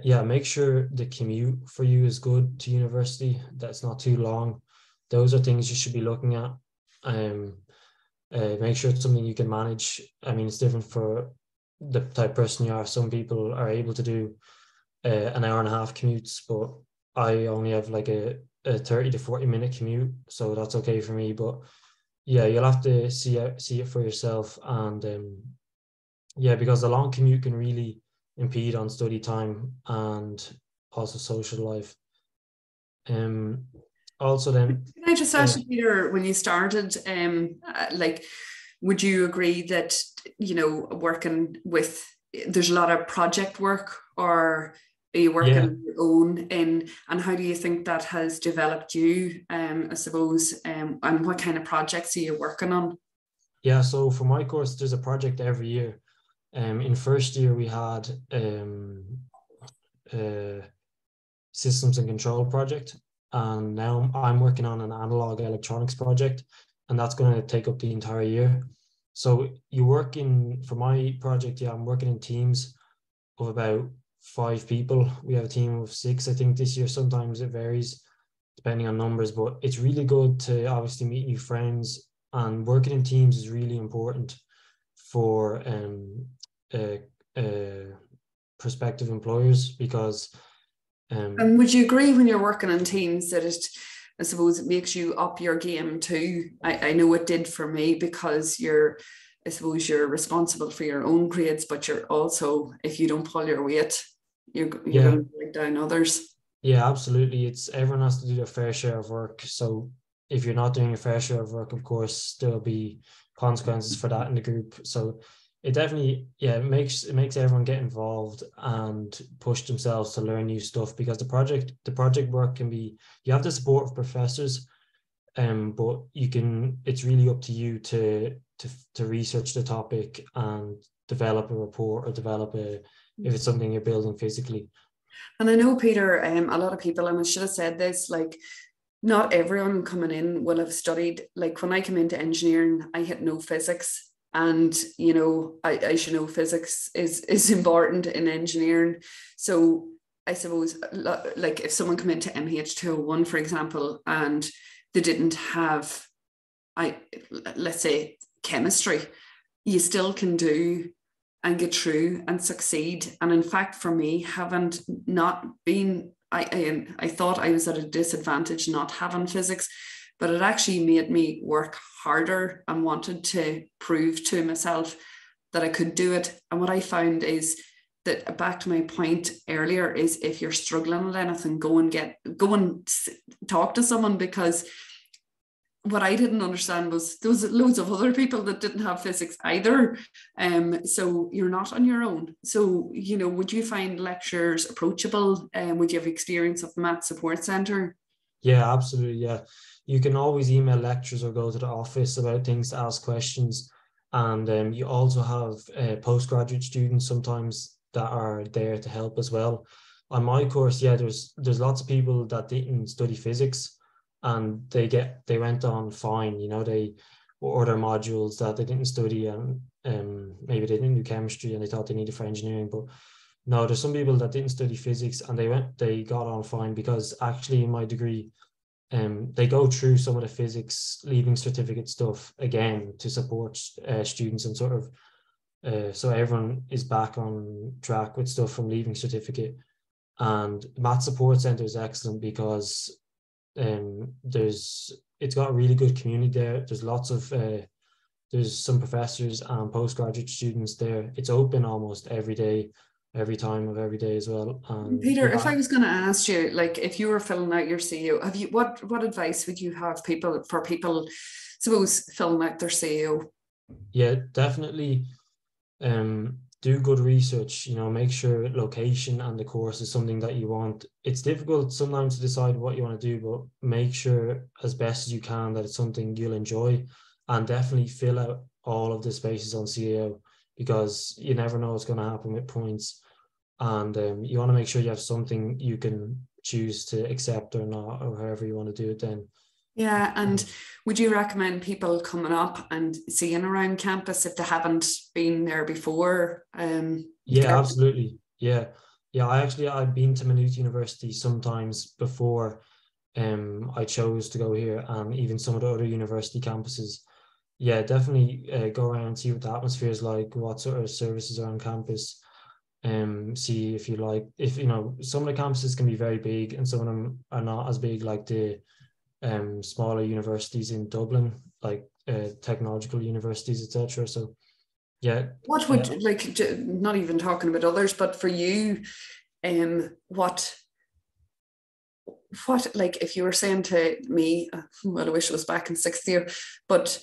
Yeah, make sure the commute for you is good to university, that's not too long. Those are things you should be looking at. Make sure it's something you can manage. I mean, it's different for the type of person you are. Some people are able to do an hour and a half commutes, but I only have like a 30 to 40 minute commute, so that's okay for me. But yeah, you'll have to see it for yourself. And yeah, because the long commute can really impede on study time and also social life. Also then, can I just ask you, Peter, when you started, like, would you agree that, you know, working with, there's a lot of project work, or are you working on your own, and how do you think that has developed you, I suppose, and what kind of projects are you working on? Yeah, so for my course, there's a project every year. In first year, we had systems and control project, and now I'm working on an analog electronics project, and that's going to take up the entire year. So you work in, for my project, yeah, I'm working in teams of about 5 people. We have a team of 6, I think, this year. Sometimes it varies depending on numbers, but it's really good to obviously meet new friends, and working in teams is really important for prospective employers, because and would you agree, when you're working in teams, that it, I suppose, it makes you up your game too? I know it did for me, because I suppose you're responsible for your own grades, but you're also, if you don't pull your weight, you're going to break down others. Yeah, absolutely. Everyone has to do their fair share of work. So if you're not doing your fair share of work, of course, there'll be consequences for that in the group. So it definitely, yeah, it makes everyone get involved and push themselves to learn new stuff, because the project work can be, you have the support of professors, but it's really up to you to research the topic and develop a report, or if it's something you're building physically. And I know, Peter, a lot of people, and I should have said this, like, not everyone coming in will have studied. Like, when I came into engineering, I had no physics. And, you know, I should know physics is important in engineering. So I suppose, like, if someone come into MH201, for example, and they didn't have, let's say, chemistry, you still can do and get through and succeed. And in fact, for me, haven't not been, I thought I was at a disadvantage not having physics, but it actually made me work harder and wanted to prove to myself that I could do it. And what I found is that, back to my point earlier, is if you're struggling with anything, go and talk to someone, because what I didn't understand was there was loads of other people that didn't have physics either. So you're not on your own. So, you know, would you find lecturers approachable? Would you have experience of the Maths Support Centre? Yeah, absolutely. Yeah. You can always email lecturers or go to the office about things to ask questions. And you also have postgraduate students sometimes that are there to help as well. On my course, yeah, there's lots of people that didn't study physics, and they went on fine. You know, they were other modules that they didn't study, and maybe they didn't do chemistry and they thought they needed for engineering. But no, there's some people that didn't study physics and they got on fine, because actually in my degree, they go through some of the physics leaving certificate stuff again to support students, and sort of so everyone is back on track with stuff from leaving certificate. And Maths Support Centre is excellent, because it's got a really good community there. There's lots of there's some professors and postgraduate students there. It's open almost every day, every time of every day as well. Peter, if I was going to ask you, like, if you were filling out your CEO, have you what advice would you have for people, suppose, filling out their CEO? Yeah, definitely. Do good research, make sure location and the course is something that you want. It's difficult sometimes to decide what you want to do, but make sure as best as you can that it's something you'll enjoy, and definitely fill out all of the spaces on CAO, because you never know what's going to happen with points. And you want to make sure you have something you can choose to accept or not, or however you want to do it then. Yeah, and would you recommend people coming up and seeing around campus if they haven't been there before? Yeah, absolutely. Yeah. I've been to Maynooth University sometimes before I chose to go here, and even some of the other university campuses. Yeah, definitely go around and see what the atmosphere is like, what sort of services are on campus. See if some of the campuses can be very big and some of them are not as big, like the smaller universities in Dublin, like technological universities, etc. So yeah. What would not even talking about others, but for you, what like if you were saying to me, well, I wish it was back in sixth year, but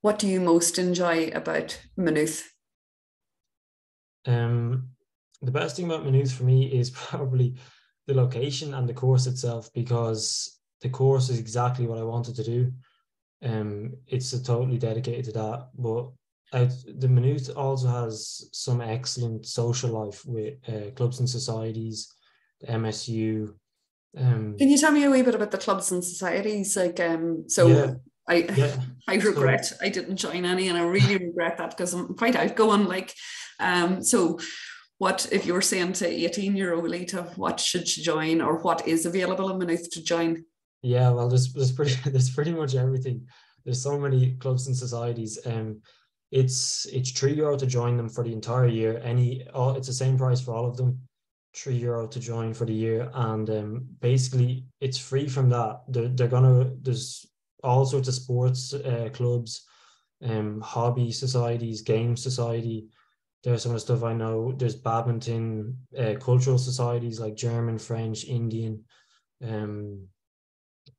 what do you most enjoy about Maynooth? The best thing about Maynooth for me is probably the location and the course itself, because the course is exactly what I wanted to do. It's totally dedicated to that. But the Maynooth also has some excellent social life with clubs and societies, the MSU. Can you tell me a wee bit about the clubs and societies? I regret I didn't join any, and I really regret that because I'm quite outgoing. So what if you were saying to 18-year-old Lita, what should she join, or what is available in Maynooth to join? Yeah, well, there's pretty much everything. There's so many clubs and societies. It's €3 to join them for the entire year. It's the same price for all of them. €3 to join for the year, and basically it's free from that. There's all sorts of sports clubs, hobby societies, game society. There's some of the stuff I know. There's badminton, cultural societies like German, French, Indian,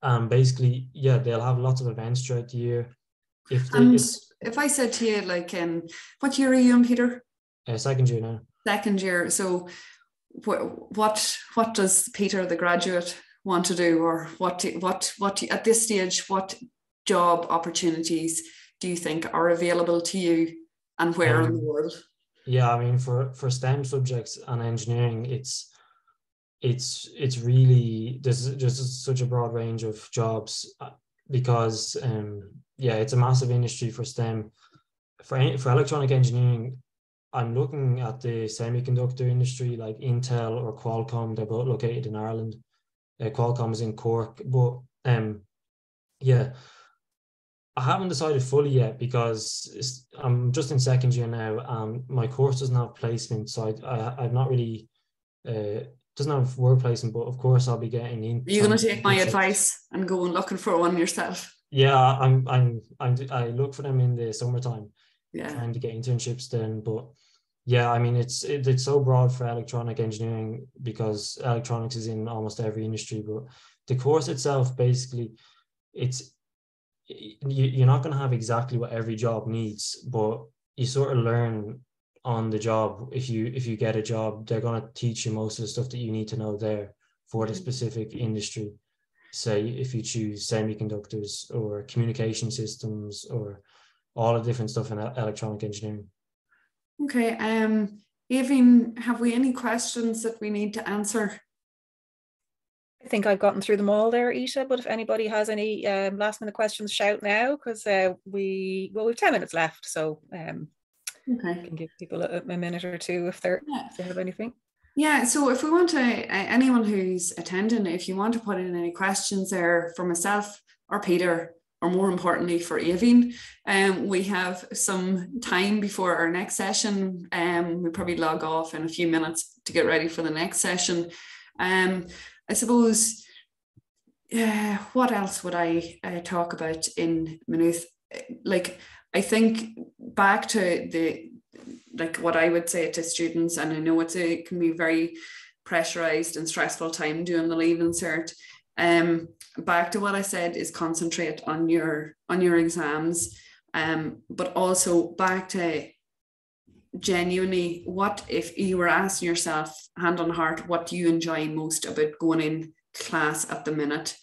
and basically, yeah, they'll have lots of events throughout the year. If I said to you, what year are you in, Peter? Second year now. Second year. So what does Peter, the graduate, want to do, or what at this stage, what job opportunities do you think are available to you, and where in the world? Yeah, I mean, for STEM subjects and engineering, it's really there's such a broad range of jobs, because it's a massive industry for STEM. For electronic engineering, I'm looking at the semiconductor industry, like Intel or Qualcomm. They're both located in Ireland. Qualcomm is in Cork, but I haven't decided fully yet, because I'm just in second year now, and my course doesn't have placement, so I've not really doesn't have work placement. But of course, I'll be getting in. Are you going to take my advice and go and looking for one yourself? Yeah, I look for them in the summertime. Yeah, trying to get internships then. But yeah, I mean, it's so broad for electronic engineering, because electronics is in almost every industry. But the course itself, basically, you're not going to have exactly what every job needs, but you sort of learn on the job. If you get a job, they're going to teach you most of the stuff that you need to know there for the specific industry. Say if you choose semiconductors or communication systems or all the different stuff in electronic engineering. Okay. Aoibhinn, have we any questions that we need to answer? I think I've gotten through them all there, Ita, but if anybody has any last minute questions, shout now, because we've 10 minutes left, so I can give people a minute or two if they have anything. Yeah, so if we want to, anyone who's attending, if you want to put in any questions there for myself or Peter, or more importantly for Aoibhinn, we have some time before our next session. We'll probably log off in a few minutes to get ready for the next session. I suppose, what else would I talk about in Maynooth? I think back to what I would say to students, and I know it can be very pressurized and stressful time doing the Leaving Cert. Back to what I said is concentrate on your exams. But also back to genuinely, what if you were asking yourself, hand on heart, what do you enjoy most about going in class at the minute?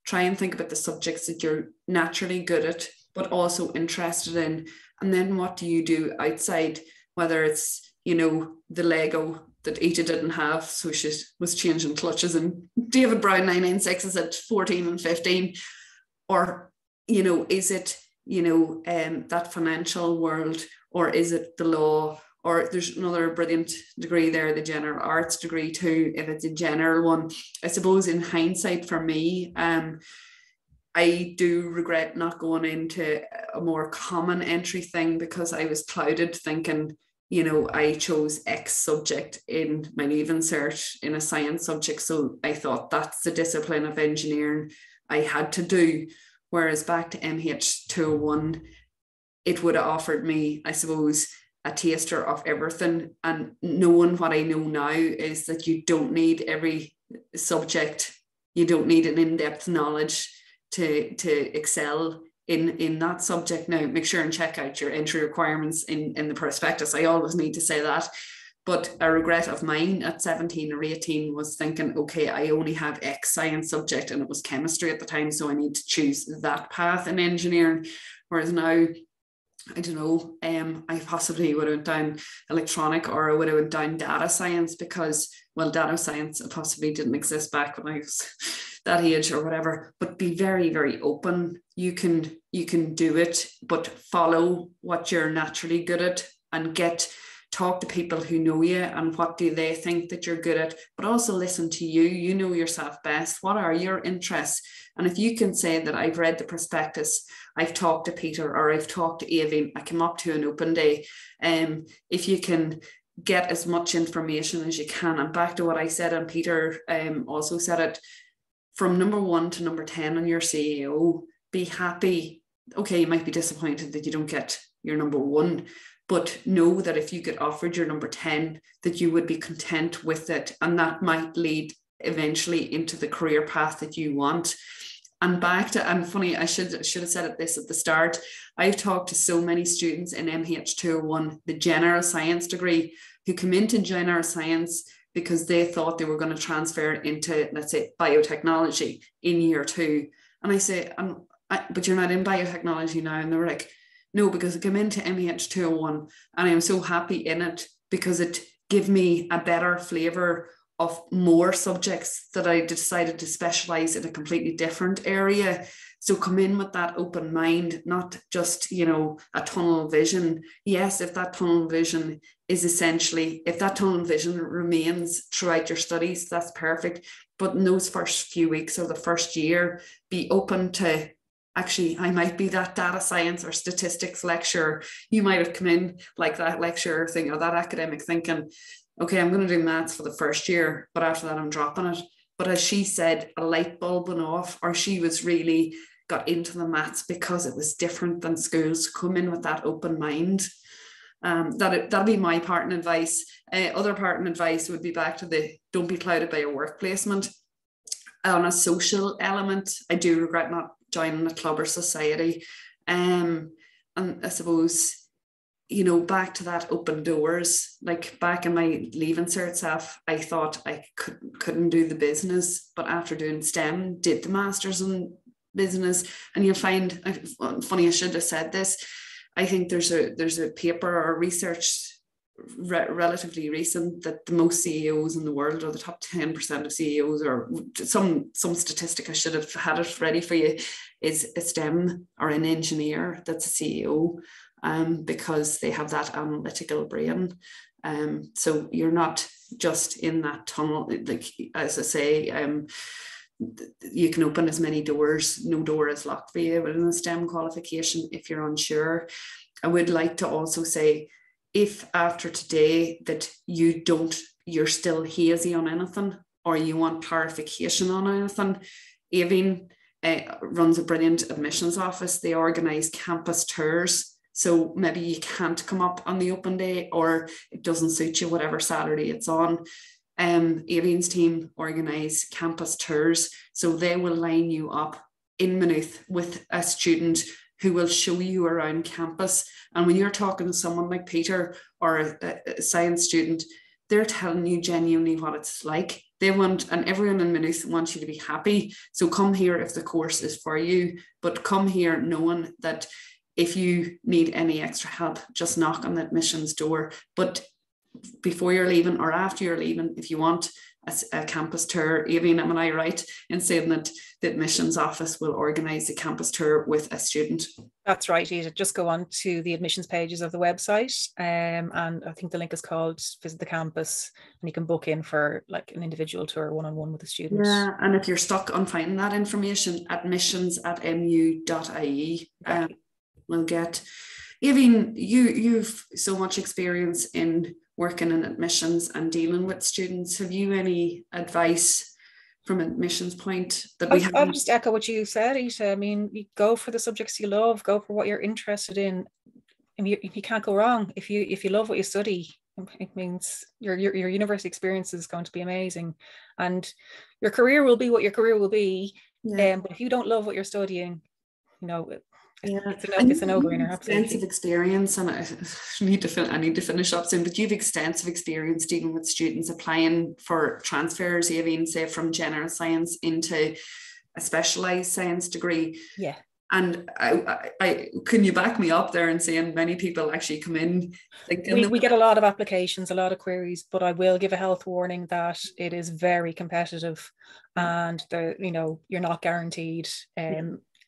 Try and think about the subjects that you're naturally good at, but also interested in. And then what do you do outside, whether it's, you know, the Lego that Ita didn't have, so she was changing clutches and David Brown 996s at 14 and 15, or, you know, is it, you know, that financial world, or is it the law, or there's another brilliant degree there, the general arts degree too, if it's a general one. I suppose in hindsight for me, I do regret not going into a more common entry thing, because I was clouded thinking, you know, I chose X subject in my leaving cert in a science subject, so I thought that's the discipline of engineering I had to do. Whereas back to MH 201, it would have offered me, I suppose, a taster of everything. And knowing what I know now is that you don't need every subject, you don't need an in-depth knowledge to excel in that subject. Now, make sure and check out your entry requirements in the prospectus. I always need to say that. But a regret of mine at 17 or 18 was thinking, okay, I only have X science subject, and it was chemistry at the time, so I need to choose that path in engineering. Whereas now, I don't know, I possibly would have went down electronic, or I would have went down data science, because, well, data science possibly didn't exist back when I was that age or whatever. But be very, very open. You can do it, but follow what you're naturally good at, and talk to people who know you and what do they think that you're good at, but also listen to you. You know yourself best. What are your interests? And if you can say that I've read the prospectus, I've talked to Peter, or I've talked to Aoibhinn, I come up to an open day, if you can get as much information as you can. And back to what I said, and Peter also said it, from number 1 to number 10 on your CEO, be happy. Okay, you might be disappointed that you don't get your number 1, but know that if you get offered your number 10, that you would be content with it, and that might lead eventually into the career path that you want. And back to, and funny, I should have said this at the start, I've talked to so many students in MH 201, the general science degree, who come into general science because they thought they were going to transfer into, let's say, biotechnology in year 2. And I say, but you're not in biotechnology now. And they were like, no, because I came into MH 201 and I'm so happy in it, because it gave me a better flavour of more subjects that I decided to specialise in a completely different area. So come in with that open mind, not just, you know, a tunnel vision. Yes, if that tunnel vision is essentially, if that tunnel vision remains throughout your studies, that's perfect. But in those first few weeks or the first year, be open to, actually, I might be that data science or statistics lecturer. You might have come in like that lecturer thing, or that academic thinking, okay, I'm going to do maths for the first year, but after that I'm dropping it. But as she said, a light bulb went off, or she was really got into the maths because it was different than schools. Come in with that open mind. That'll be my part in advice. Other part in advice would be back to the don't be clouded by your work placement. On a social element, I do regret not joining a club or society. And I suppose, you know, back to that open doors, like back in my leaving cert self, I thought I couldn't do the business, but after doing STEM, did the master's in business, and you'll find, funny, I should have said this, I think there's a paper or research relatively recent that the most CEOs in the world, or the top 10% of CEOs, or some statistic, I should have had it ready for you, is a STEM or an engineer that's a CEO, because they have that analytical brain. So you're not just in that tunnel, like, as I say, you can open as many doors, no door is locked for you within a STEM qualification if you're unsure. I would like to also say, if after today that you're still hazy on anything, or you want clarification on anything, Aoibhinn runs a brilliant admissions office. They organise campus tours. So maybe you can't come up on the open day, or it doesn't suit you, whatever Saturday it's on. Aoibhinn's team organise campus tours, so they will line you up in Maynooth with a student who will show you around campus. And when you're talking to someone like Peter or a science student, they're telling you genuinely what it's like. They want, and everyone in Maynooth wants you to be happy. So come here if the course is for you, but come here knowing that if you need any extra help, just knock on the admissions door. But before you're leaving or after you're leaving, if you want a campus tour, Aoibhinn, am I right in saying that the admissions office will organise a campus tour with a student? That's right, Ita. Just go on to the admissions pages of the website, and I think the link is called Visit the Campus, and you can book in for like an individual tour one-on-one with a student. Yeah, and if you're stuck on finding that information, admissions@mu.ie will get. Aoibhinn, you've so much experience in working in admissions and dealing with students. Have you any advice from admissions point that we have? I'll just echo what you said, Ita. I mean, you go for the subjects you love, go for what you're interested in. I mean, you can't go wrong. If you love what you study, it means your university experience is going to be amazing, and your career will be what your career will be. Yeah. But if you don't love what you're studying, you know, it's a no-brainer. Extensive experience, and I need to finish up soon. But you've extensive experience dealing with students applying for transfers, even say from general science into a specialised science degree. Yeah. And I can you back me up there and saying many people actually come in? We get a lot of applications, a lot of queries, but I will give a health warning that it is very competitive, and you're not guaranteed.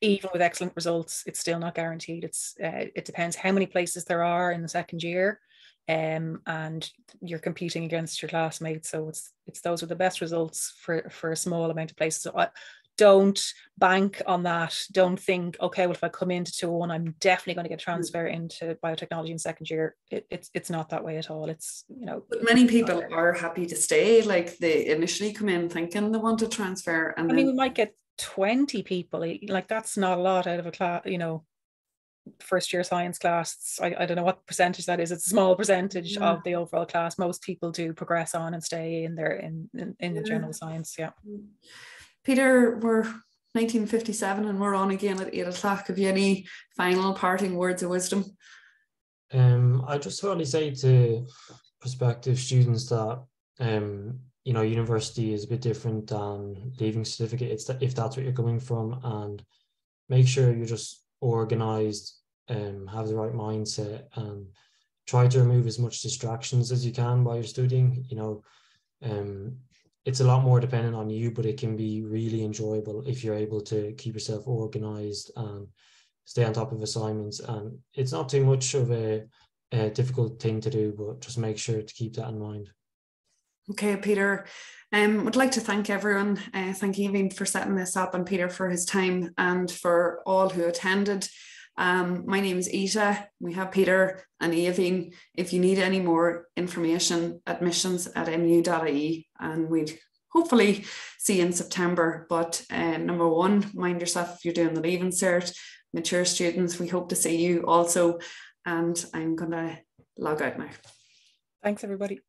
Even with excellent results, it's still not guaranteed. It depends how many places there are in the second year, and you're competing against your classmates. So it's those are the best results for a small amount of places. So don't bank on that. Don't think, okay, well, if I come into 201, I'm definitely going to get transfer into biotechnology in second year. It's not that way at all. But many people are happy to stay. Like they initially come in thinking they want to transfer, and we might get 20 people, like that's not a lot out of a class, first year science class. I don't know what percentage that is. It's a small percentage of the overall class. Most people do progress on and stay in there in the general science. Yeah. Peter, we're 1957 and we're on again at 8 o'clock. Have you any final parting words of wisdom? I just want to say to prospective students that university is a bit different than leaving certificate. If that's what you're coming from, and make sure you're just organized, have the right mindset, and try to remove as much distractions as you can while you're studying. It's a lot more dependent on you, but it can be really enjoyable if you're able to keep yourself organized and stay on top of assignments. And it's not too much of a difficult thing to do, but just make sure to keep that in mind. Okay, Peter, would like to thank everyone. Thank you, Aoibhinn, for setting this up, and Peter for his time, and for all who attended. My name is Ita. We have Peter and Aoibhinn. If you need any more information, admissions@mu.ie, and we'd hopefully see you in September. But number one, mind yourself if you're doing the Leaving Cert. Mature students, we hope to see you also. And I'm going to log out now. Thanks, everybody.